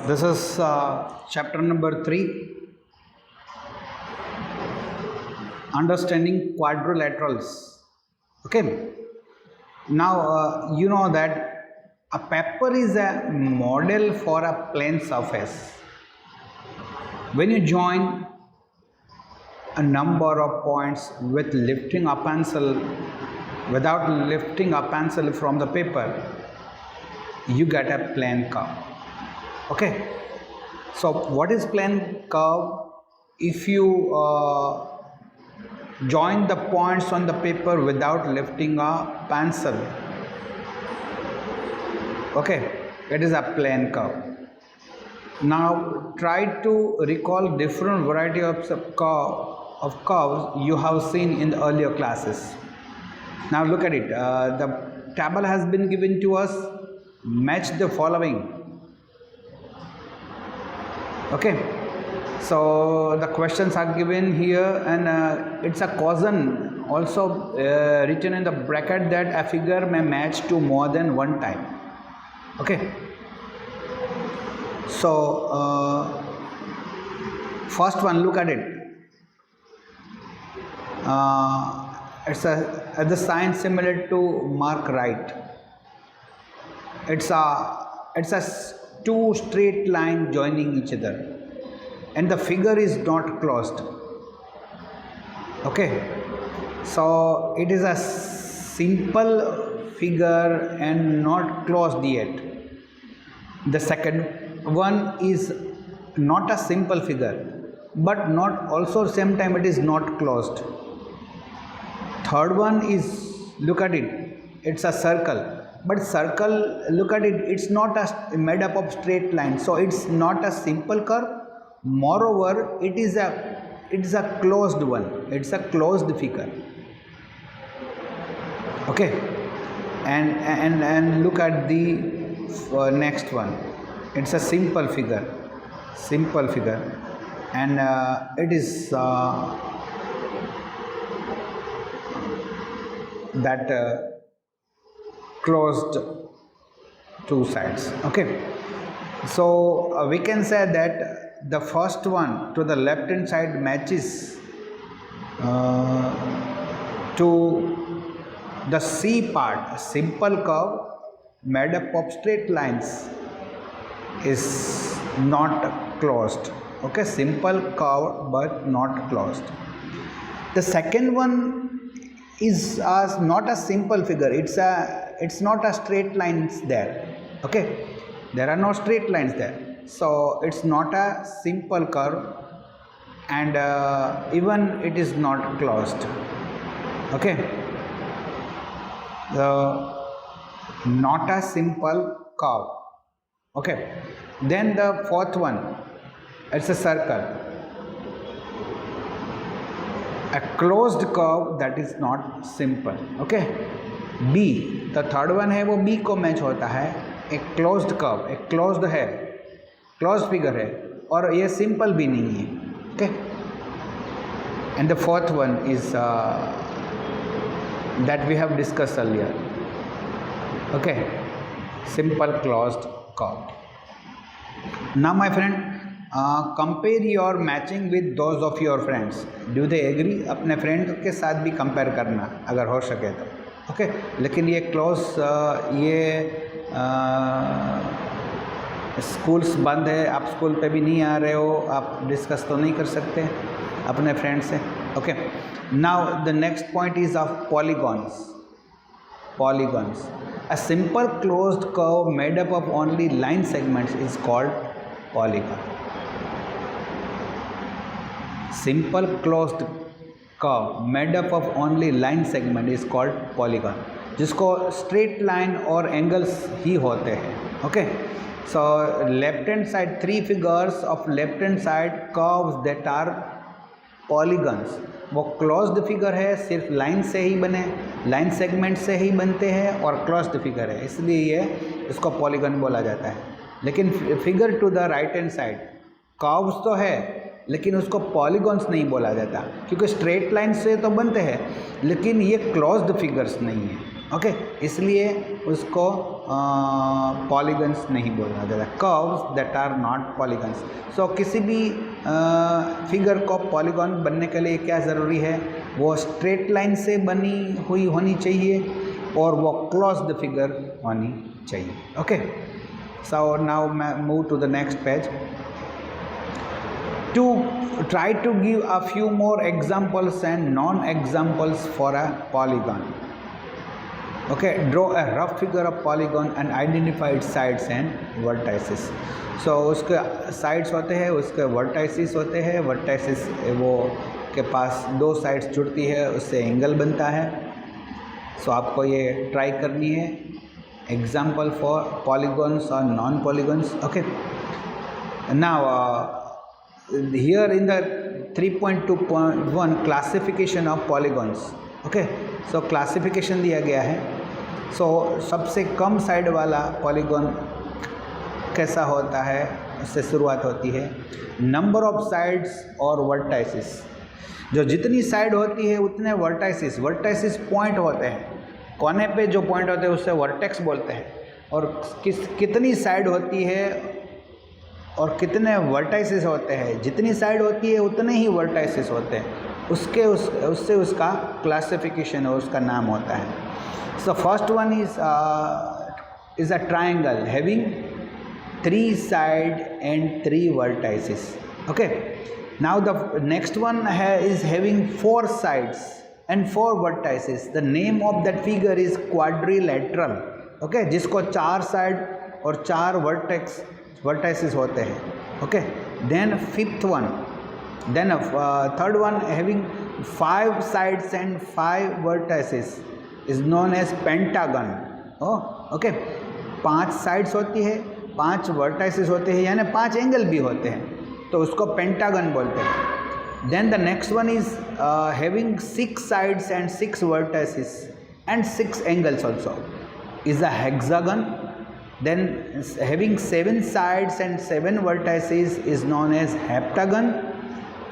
This is chapter number 3, understanding quadrilaterals. Okay. Now you know that a paper is a model for a plane surface. When you join a number of points with lifting a pencil, without lifting a pencil from the paper, you get a plane curve. Okay, so what is plane curve? If you join the points on the paper without lifting a pencil, okay, it is a plane curve. Now try to recall different variety of curves you have seen in the earlier classes. Now look at it. The table has been given to us. Match the following. Okay, so the questions are given here, and it's a caution also written in the bracket that a figure may match to more than one time. Okay, so first one, look at it. It's the sign similar to mark right. It's a two straight line joining each other, and the figure is not closed. Okay, so it is a simple figure and not closed yet. The second one is not a simple figure, but not also same time it is not closed. Third one is, look at it, it's a circle. But circle, look at it, it's not made up of straight lines, so it's not a simple curve. Moreover, it is a closed one. It's a closed figure. Okay, and look at the next one. It's a simple figure, and it is that. Closed two sides. Okay, so we can say that the first one to the left hand side matches to the C part. Simple curve made up of straight lines is not closed. Okay, simple curve but not closed. The second one is not a simple figure. It's not a straight lines there. Okay, there are no straight lines there, so it's not a simple curve, and even it is not closed. Okay, not a simple curve. Okay, then the fourth one, it's a circle, a closed curve that is not simple. Okay, B, the third one है वो B को match होता है. एक closed curve, एक closed है, closed figure है, और ये simple भी नहीं है. Okay, and the fourth one is that we have discussed earlier. Okay, simple closed curve. Now my friend, compare your matching with those of your friends. Do they agree? अपने friend के साथ भी compare करना अगर हो सके तो. Okay, लेकिन ये क्लोज ये स्कूल्स बंद है, आप स्कूल पे भी नहीं आ रहे हो, आप डिस्कस तो नहीं कर सकते अपने फ्रेंड से. Okay, now the next point is of polygons. A simple closed curve made up of only line segments is called polygon. Simple closed curve made up of only line segment is called polygon, जिसको straight line और angles ही होते हैं. Okay, so left hand side, three figures of left hand side curves that are polygons. वो closed figure है, सिर्फ line से ही बने, line segment से ही बनते हैं, और क्लोज्ड फिगर है, इसलिए ये इसको पॉलीगन बोला जाता है. लेकिन figure to the right hand side curves तो है, लेकिन उसको पॉलीगॉन्स नहीं बोला जाता, क्योंकि स्ट्रेट लाइन से तो बनते हैं, लेकिन ये क्लोज्ड फिगर्स नहीं है. ओके, इसलिए उसको पॉलीगन्स नहीं बोला जाता, curves that are not polygons. So किसी भी फिगर को पॉलीगॉन बनने के लिए क्या ज़रूरी है, वो स्ट्रेट लाइन से बनी हुई होनी चाहिए और वो क्लोज्ड फिगर होनी चाहिए। Okay, so now move to the next page to try to give a few more examples and non-examples for a polygon. Okay, draw a rough figure of polygon and identify its sides and vertices. So उसके sides होते हैं, उसके vertices होते हैं, vertices वो के पास दो sides जुड़ती है, उससे एंगल बनता है। So आपको ये ट्राई करनी है, example for polygons or non-polygons. Okay, now here in the 3.2.1 classification of polygons. Okay, so classification दिया गया है। so सबसे कम साइड वाला पॉलीगॉन कैसा होता है, उससे शुरुआत होती है। नंबर ऑफ साइड्स और वर्टाइसिस, जो जितनी साइड होती है उतने वर्टाइसिस, वर्टाइसिस पॉइंट होते हैं, कोने पे जो पॉइंट होते हैं उससे वर्टेक्स बोलते हैं। और कितनी साइड होती है और कितने वर्टाइसिस होते हैं, जितनी साइड होती है उतने ही वर्टाइसिस होते हैं, उससे उसका क्लासिफिकेशन और उसका नाम होता है। So first one is a triangle having 3 side and 3 vertices. Okay, now the next one है is having 4 sides and 4 vertices. The name of that figure is quadrilateral. Okay, जिसको 4 साइड और 4 वर्टाइसिस होते हैं। Okay, then fifth one, then third one having 5 sides and 5 vertices is known as pentagon. Okay, 5 sides होती है, 5 vertices होते हैं, यानी 5 angle भी होते हैं, तो उसको पेंटागन बोलते हैं। Then the next one is having 6 sides and 6 vertices and 6 angles also is a hexagon. Then having 7 sides and 7 vertices is known as heptagon.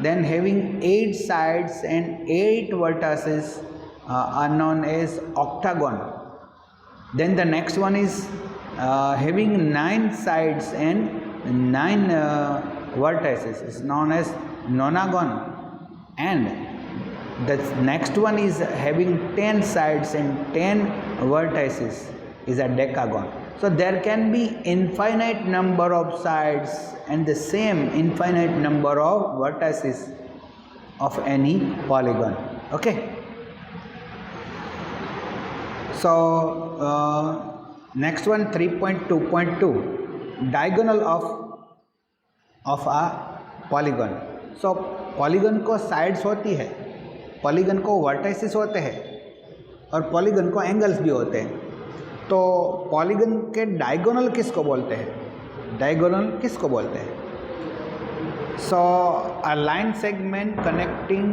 Then having 8 sides and 8 vertices are known as octagon. Then the next one is having 9 sides and 9 vertices is known as nonagon. And the next one is having 10 sides and 10 vertices is a decagon. So there can be infinite number of sides and the same infinite number of vertices of any polygon. Okay, so next one 3.2.2 diagonal of a polygon. So polygon को sides होती है, polygon को vertices होते हैं और polygon को angles भी होते हैं। तो पॉलीगन के डायगोनल किसको बोलते हैं, डायगोनल किसको बोलते हैं? So a line segment connecting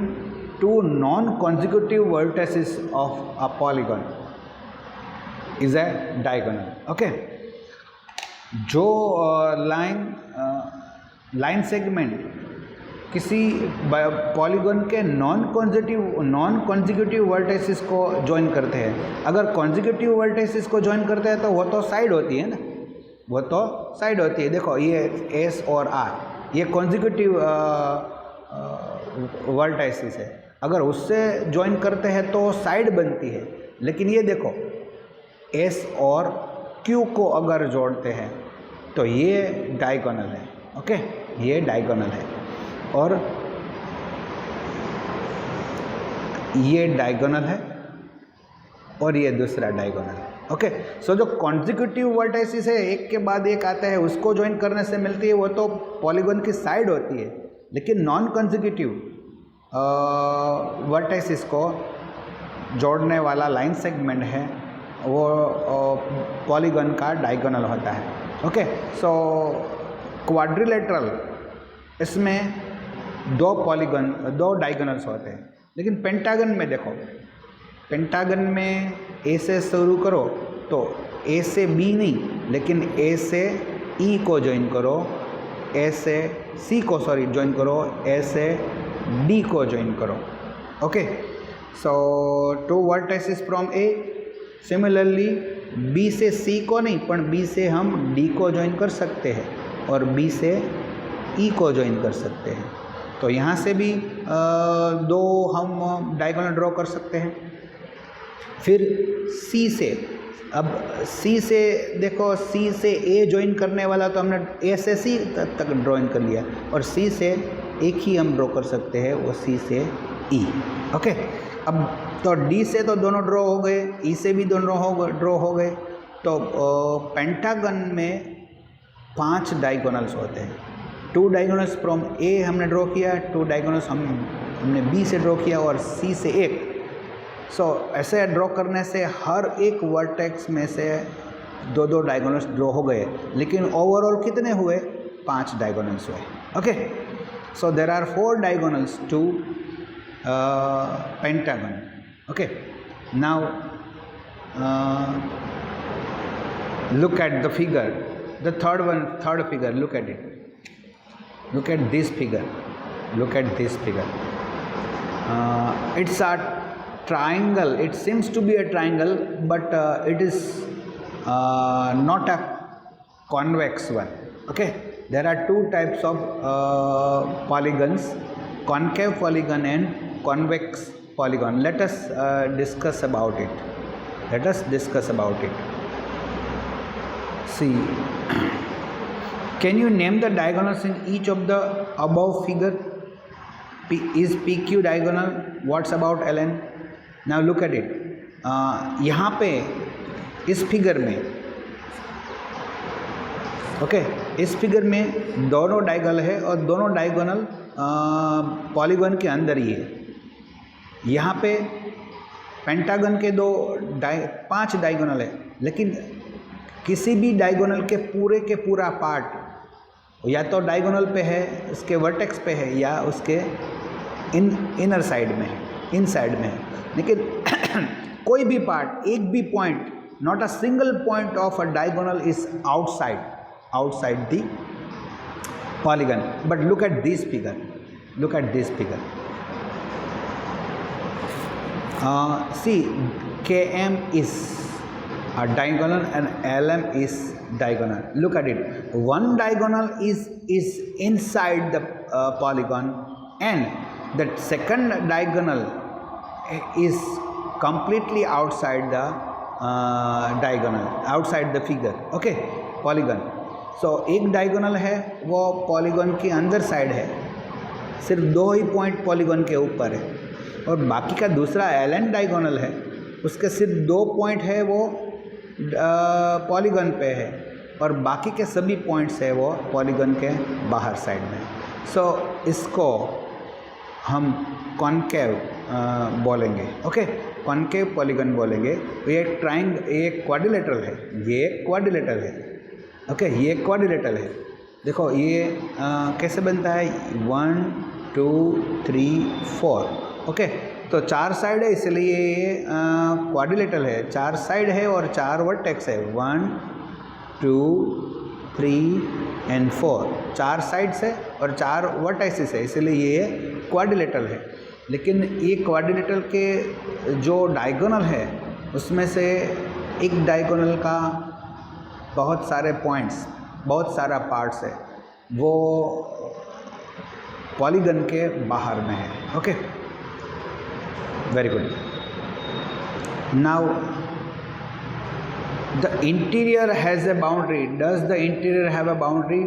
two non consecutive vertices of a polygon is a diagonal. Okay, जो लाइन सेगमेंट किसी पॉलीगन के नॉन कॉन्जिक्यूटिव वर्टिसेस को ज्वाइन करते हैं। अगर कॉन्जिक्यूटिव वर्टिसेस को ज्वाइन करते हैं तो वो तो साइड होती है ना, वो तो साइड होती है। देखो ये एस और आर, ये कॉन्जिक्यूटिव वर्टिसेस है, अगर उससे ज्वाइन करते हैं तो साइड बनती है। लेकिन ये देखो एस और क्यू को अगर जोड़ते हैं तो ये डायगोनल है। ओके, ये डायगोनल है और ये डायगोनल है और ये दूसरा डायगोनल है। ओके, सो जो कॉन्जिक्यूटिव वर्टिसेस है एक के बाद एक आता है, उसको ज्वाइन करने से मिलती है, वो तो पॉलीगन की साइड होती है। लेकिन नॉन कॉन्जिक्यूटिव वर्टिसेस को जोड़ने वाला लाइन सेगमेंट है वो पॉलीगन का डायगोनल होता है। ओके, सो क्वाड्रिलेटरल इसमें 2 डायगोनल्स होते हैं। लेकिन पेंटागन में देखो, पेंटागन में ए से शुरू करो तो ए से बी नहीं, लेकिन ए से ई को ज्वाइन करो, ए से सी को ज्वाइन करो, ए से डी को ज्वाइन करो। Okay, so 2 vertices from A, similarly B से सी को नहीं, पर बी से हम डी को ज्वाइन कर सकते हैं और बी से ई को ज्वाइन कर सकते हैं। तो यहाँ से भी दो हम डायगोनल ड्रॉ कर सकते हैं। फिर सी से, अब सी से देखो, सी से ए ज्वाइन करने वाला तो हमने ए से सी तक ड्राइंग कर लिया, और सी से एक ही हम ड्रॉ कर सकते हैं, वो सी से ई। ओके, अब तो डी से तो दोनों ड्रॉ हो गए, ई से भी दोनों ड्रॉ हो गए। तो पेंटागन में 5 डायगोनल्स होते हैं। 2 डायगोनल्स फ्रॉम ए हमने ड्रॉ किया, 2 डायगोनल्स हमने बी से ड्रॉ किया और सी से एक। ऐसे ड्रॉ करने से हर एक वर्टेक्स में से 2-2 डायगोनल्स ड्रॉ हो गए, लेकिन ओवरऑल कितने हुए? 5 डायगोनल्स हुए। Okay, so there are 4 diagonals to pentagon. Okay, now look at the figure, the third figure. Look at it, look at this figure, look at this figure. It's a triangle. It seems to be a triangle, but it is not a convex one. Okay, there are 2 types of polygons, concave polygon and convex polygon. Let us discuss about it. Let us discuss about it. See, can you name the diagonals in each of the above figure? Is PQ diagonal? What's about LN? Now look at it. यहाँ पे इस figure में, okay, इस figure में दोनों diagonal है और दोनों डायगोनल पॉलीगॉन के अंदर ही है। यहाँ पे पेंटागन के 5 डायगोनल है, लेकिन किसी भी डायगोनल के पूरा पार्ट या तो डायगोनल पे है, उसके वर्टेक्स पे है, या उसके इनर साइड में है, इन साइड में है, लेकिन कोई भी पार्ट, एक भी point, not a single point of a diagonal is outside the polygon. But look at this figure, look at this figure. See, KM is a diagonal and LM is diagonal. Look at it. One diagonal is inside the polygon, and the second diagonal is completely outside the diagonal, outside the figure. Okay, polygon. सो एक diagonal है वो polygon की अंदर side है, सिर्फ 2 ही point polygon के ऊपर है, और बाकी का दूसरा एलन डायगोनल है, उसके सिर्फ 2 पॉइंट है वो पॉलीगॉन पे है, और बाकी के सभी पॉइंट्स है वो पॉलीगॉन के बाहर साइड में। सो इसको हम कॉन्केव बोलेंगे। ओके, कॉन्केव पॉलीगॉन बोलेंगे। ये क्वाड्रिलेटरल है, ये क्वाड्रिलेटरल है। ओके, ये क्वाड्रिलेटरल है। देखो ये कैसे बनता है, 1 2 3 4। ओके, तो 4 साइड है, इसलिए ये क्वाड्रिलेटरल है। 4 साइड है और 4 वर्टेक्स है, 1 2 3 एंड 4। 4 साइड्स है और 4 वर्टेक्सेस है, इसलिए ये क्वाड्रिलेटरल है। लेकिन ये क्वाड्रिलेटरल के जो डायगोनल है उसमें से एक डायगोनल का बहुत सारे पॉइंट्स, बहुत सारा पार्ट्स है, वो पॉलीगन के बाहर में है। Okay, very good. Now the interior has a boundary. Does the interior have a boundary?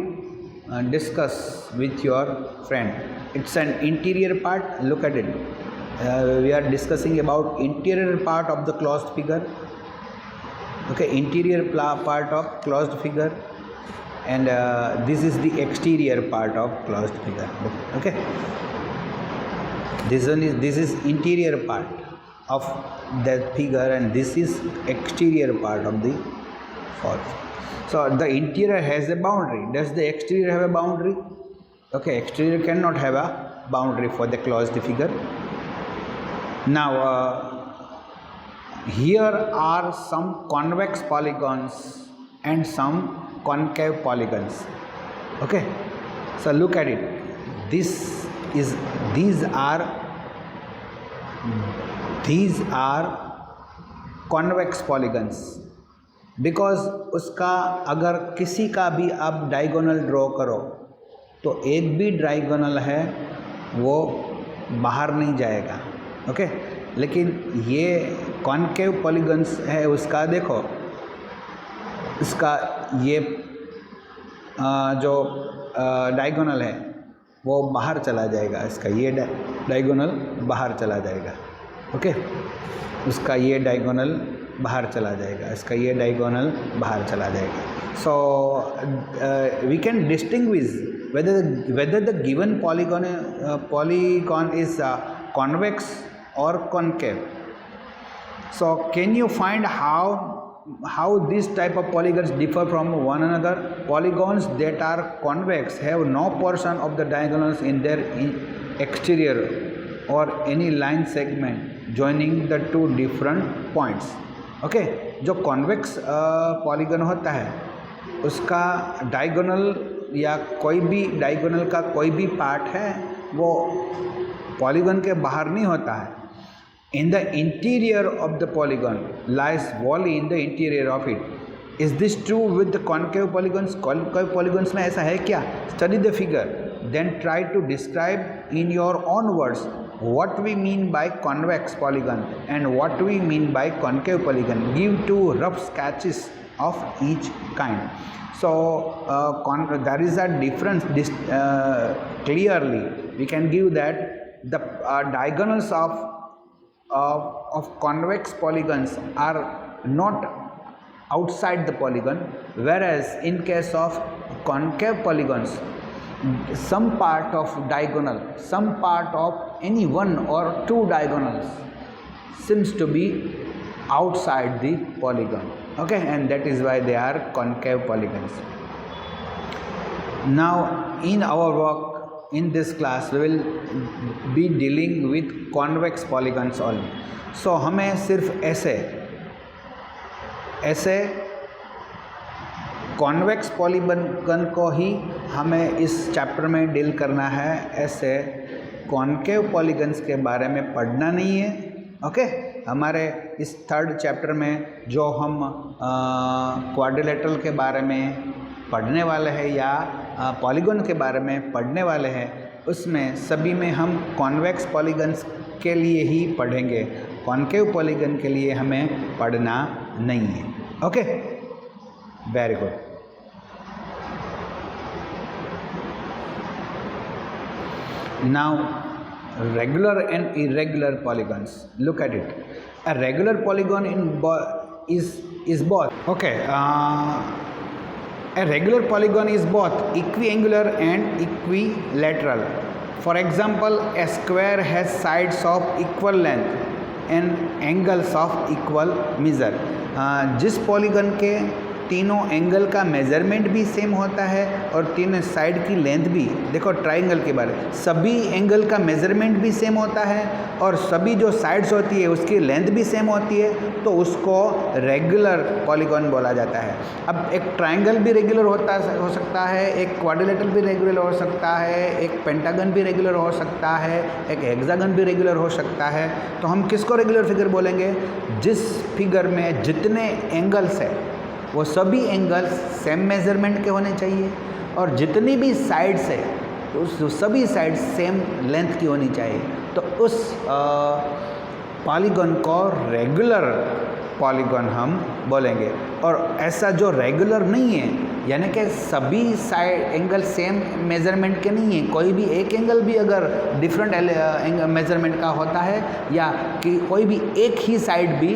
Discuss with your friend. It's an interior part. Look at it. We are discussing about interior part of the closed figure. Okay, interior part of closed figure, and this is the exterior part of closed figure. Okay, this is interior part of that figure, and this is exterior part of the figure. So the interior has a boundary. Does the exterior have a boundary? Okay, exterior cannot have a boundary for the closed figure. Now here are some convex polygons and some concave polygons. Okay, so look at it. These are convex polygons, because उसका अगर किसी का भी आप diagonal draw करो तो एक भी डायगोनल है वो बाहर नहीं जाएगा, ओके। लेकिन ये कॉन्केव पॉलीगन्स है उसका देखो, इसका ये जो डायगोनल है वो बाहर चला जाएगा, इसका ये डायगोनल बाहर चला जाएगा, ओके। उसका ये डायगोनल बाहर चला जाएगा, इसका ये डायगोनल बाहर चला जाएगा। So we can distinguish whether the given polygon is convex or concave. So can you find how this type of polygons differ from one another? Polygons that are convex have no portion of the diagonals in their exterior or any line segment joining the two different points. Okay, जो convex polygon होता है उसका diagonal या कोई भी diagonal का कोई भी पार्ट है वो पॉलीगन के बाहर नहीं होता है। In the interior of the polygon lies wholly in the interior of it. Is this true with the concave polygons? Concave polygons में ऐसा है क्या? Study the figure, then try to describe in your own words what we mean by convex polygon and what we mean by concave polygon. Give two rough sketches of each kind. So there is a difference clearly. We can give that the diagonals of convex polygons are not outside the polygon, whereas in case of concave polygons some part of diagonal, some part of any one or two diagonals seems to be outside the polygon, okay, and that is why they are concave polygons. Now in our work in this class we will be dealing with convex polygons only. So हमें सिर्फ ऐसे convex polygon को ही हमें इस chapter में deal करना है, ऐसे कॉन्केव पॉलीगन्स के बारे में पढ़ना नहीं है, ओके। हमारे इस थर्ड चैप्टर में जो हम क्वाड्रिलेटरल के बारे में पढ़ने वाले हैं या पॉलीगन के बारे में पढ़ने वाले हैं उसमें सभी में हम कॉन्वेक्स पॉलीगन्स के लिए ही पढ़ेंगे, कॉन्केव पॉलीगन के लिए हमें पढ़ना नहीं है, okay. Very good. Now regular and irregular polygons, look at it. A regular polygon is both, okay, a regular polygon is both equiangular and equilateral. For example, a square has sides of equal length and angles of equal measure. जिस polygon के तीनों angle का measurement भी same होता है और तीनों side की लेंथ भी, देखो ट्राइंगल के बारे में सभी एंगल का मेज़रमेंट भी सेम होता है और सभी जो साइड्स होती है उसकी लेंथ भी सेम होती है, तो उसको रेगुलर पॉलीगन बोला जाता है। अब एक ट्राइंगल भी रेगुलर हो सकता है, एक क्वाड्रिलेटरल भी रेगुलर हो सकता है, एक पेंटागन भी रेगुलर हो सकता है, एक हेक्सागन भी रेगुलर हो सकता है। तो हम किसको रेगुलर फिगर बोलेंगे? जिस फिगर में जितने एंगल्स है वो सभी एंगल्स सेम मेज़रमेंट के होने चाहिए और जितनी भी साइड्स है उस सभी साइड्स सेम लेंथ की होनी चाहिए, तो उस पॉलीगन को रेगुलर पॉलीगन हम बोलेंगे। और ऐसा जो रेगुलर नहीं है यानी कि सभी साइड एंगल सेम मेज़रमेंट के नहीं है, कोई भी एक एंगल भी अगर डिफरेंट मेज़रमेंट का होता है या कि कोई भी एक ही साइड भी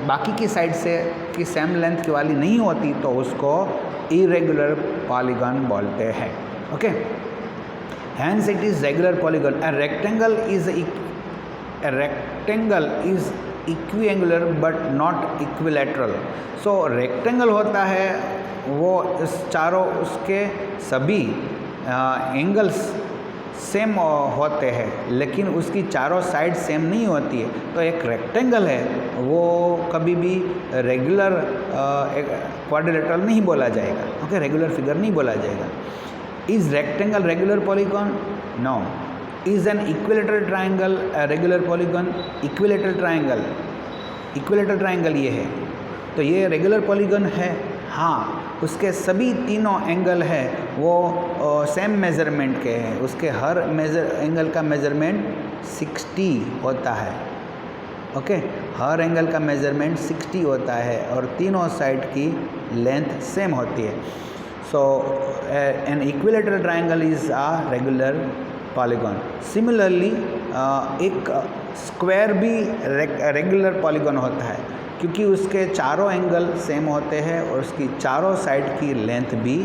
बाकी की साइड से की सेम लेंथ की वाली नहीं होती तो उसको इरेगुलर पॉलीगन बोलते हैं, okay. Hence it is regular polygon. A rectangle is equiangular but not equilateral. So rectangle होता है वो इस चारों उसके सभी एंगल्स सेम होते हैं लेकिन उसकी चारों साइड सेम नहीं होती है, तो एक रेक्टेंगल है वो कभी भी रेगुलर क्वाड्रिलेटरल नहीं बोला जाएगा, ओके, रेगुलर फिगर नहीं बोला जाएगा। Is rectangle regular polygon? No. Is an equilateral triangle a regular polygon? Equilateral triangle equilateral triangle ये है, तो ये रेगुलर पॉलीगन है। हाँ, उसके सभी तीनों एंगल है वो सेम मेज़रमेंट के हैं, उसके हर एंगल का मेज़रमेंट 60 होता है। ओके, हर एंगल का मेज़रमेंट 60 होता है और तीनों साइड की लेंथ सेम होती है। So an equilateral triangle is a regular polygon. Similarly एक स्क्वायर भी रेगुलर पॉलीगन होता है, क्योंकि उसके चारों एंगल सेम होते हैं और उसकी चारों साइड की लेंथ भी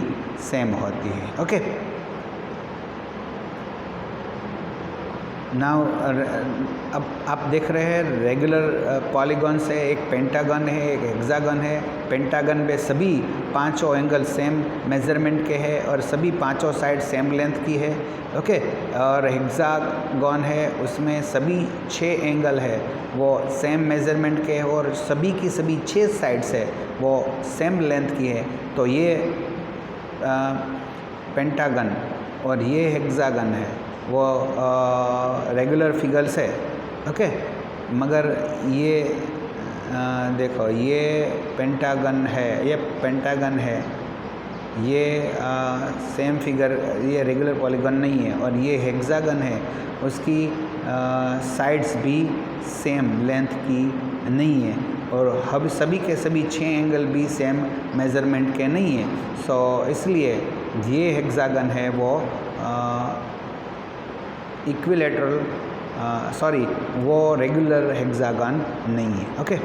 सेम होती है। ओके, नाउ अब आप देख रहे हैं रेगुलर पॉलीगन से एक पेंटागन है, एक हेक्सागन है। पेंटागन में सभी पांचों एंगल सेम मेज़रमेंट के हैं और सभी पांचों साइड सेम लेंथ की है। ओके, और हेक्सागन है, उसमें सभी 6 एंगल है वो सेम मेज़रमेंट के हैं और सभी की सभी 6 साइड्स है वो सेम लेंथ की है। तो ये पेंटागन और ये हेक्सागन है वो रेगुलर फिगर्स है। ओके, मगर ये देखो ये पेंटागन है, ये पेंटागन है, ये सेम फिगर, ये रेगुलर पॉलीगन नहीं है। और ये हेक्सागन है, उसकी साइड्स भी सेम लेंथ की नहीं है और हम सभी के सभी 6 एंगल भी सेम मेज़रमेंट के नहीं है। सो इसलिए ये हेक्सागन है वो इक्विलेटरल वो रेगुलर हेक्सागन नहीं है। ओके।